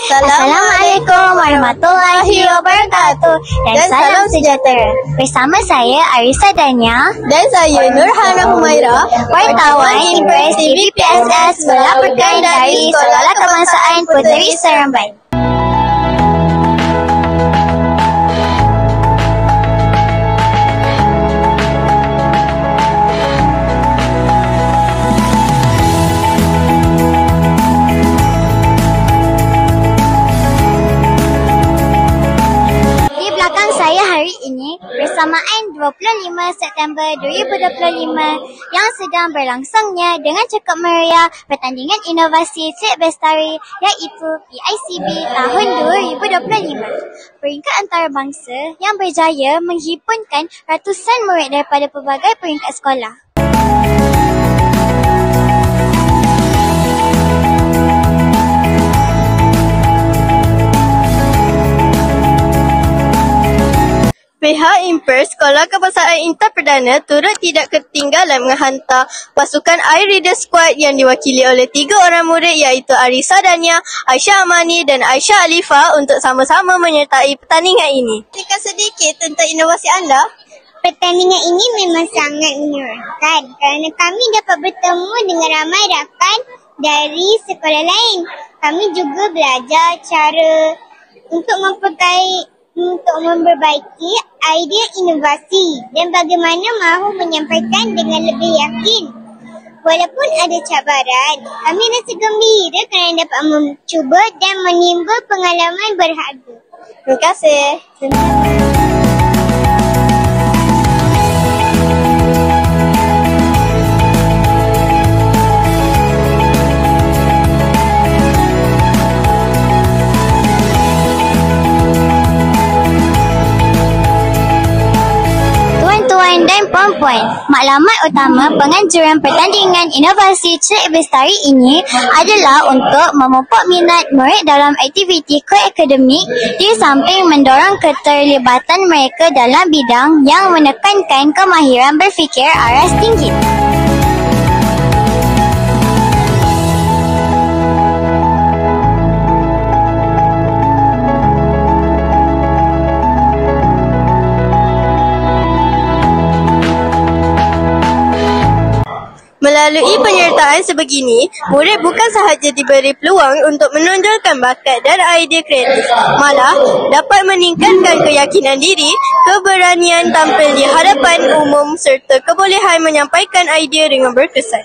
Assalamualaikum warahmatullahi wabarakatuh dan salam sejahtera. Bersama saya Arisa Dania dan saya Nurhana Humaira, wartawan Impres TV PSS melaporkan dari Sekolah Kebangsaan Puteri Seremban. Bersamaan 25 September 2025 yang sedang berlangsungnya dengan cukup meriah pertandingan inovasi Cik Bestari iaitu PICB tahun 2025. Peringkat antarabangsa yang berjaya menghimpunkan ratusan murid daripada pelbagai peringkat sekolah. Pihak Impres Sekolah Kebangsaan Intan Perdana turut tidak ketinggalan menghantar pasukan Air Reader Squad yang diwakili oleh 3 orang murid iaitu Arisa Dania, Aisyah Amani dan Aisyah Alifah untuk sama-sama menyertai pertandingan ini. Ceritakan sedikit tentang inovasi anda. Pertandingan ini memang sangat menyenangkan kerana kami dapat bertemu dengan ramai rakan dari sekolah lain. Kami juga belajar cara untuk memperbaiki idea inovasi dan bagaimana mahu menyampaikan dengan lebih yakin. Walaupun ada cabaran, kami rasa gembira kerana dapat mencuba dan menimba pengalaman berharga. Terima kasih. Dan puan-puan, maklumat utama penganjuran pertandingan inovasi Cik Bestari ini adalah untuk memupuk minat murid dalam aktiviti koakademik di samping mendorong keterlibatan mereka dalam bidang yang menekankan kemahiran berfikir aras tinggi. Melalui penyertaan sebegini, murid bukan sahaja diberi peluang untuk menonjolkan bakat dan idea kreatif, malah dapat meningkatkan keyakinan diri, keberanian tampil di hadapan umum serta kebolehan menyampaikan idea dengan berkesan.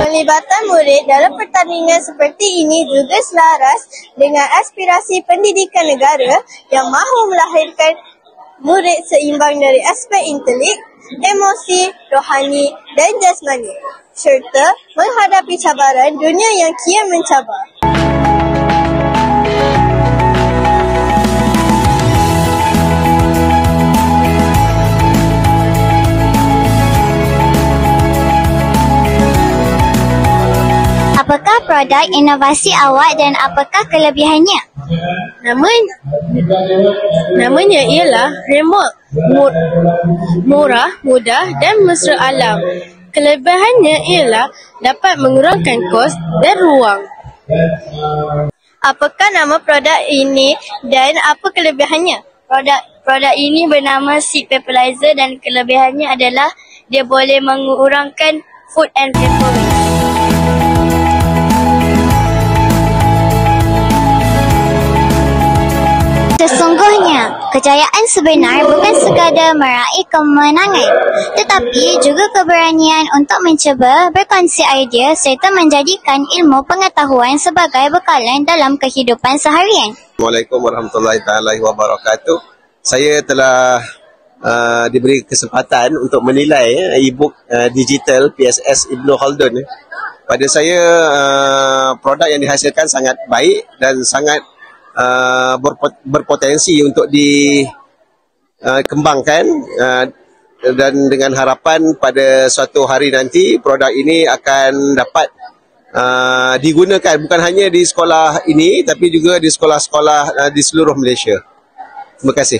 Pelibatan murid dalam pertandingan seperti ini juga selaras dengan aspirasi pendidikan negara yang mahu melahirkan murid seimbang dari aspek intelek, emosi, rohani dan jasmani serta menghadapi cabaran dunia yang kian mencabar. Apakah produk inovasi awak dan apakah kelebihannya? Namanya ialah remote, murah, mudah dan mesra alam. Kelebihannya ialah dapat mengurangkan kos dan ruang. Apakah nama produk ini dan apa kelebihannya? Produk ini bernama Seed Paperlizer dan kelebihannya adalah dia boleh mengurangkan food and paper waste. Sesungguhnya, kejayaan sebenar bukan sekadar meraih kemenangan, tetapi juga keberanian untuk mencuba, berkongsi idea serta menjadikan ilmu pengetahuan sebagai bekalan dalam kehidupan seharian. Assalamualaikum warahmatullahi wabarakatuh. Saya telah diberi kesempatan untuk menilai e-book digital PSS Ibnu Khaldun. Pada saya, produk yang dihasilkan sangat baik dan sangat berpotensi untuk dikembangkan dan dengan harapan pada suatu hari nanti produk ini akan dapat digunakan bukan hanya di sekolah ini tapi juga di sekolah-sekolah di seluruh Malaysia. Terima kasih.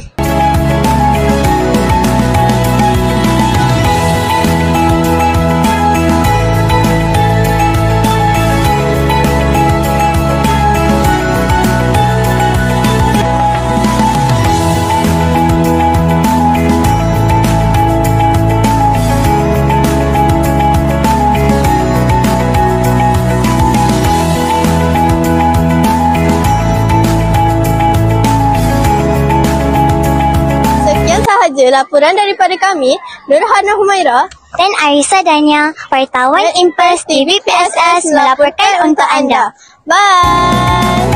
laporan daripada kami, Nurhana Humaira Dan Arisa Dania, wartawan Impuls TV PSS melaporkan untuk anda. Bye!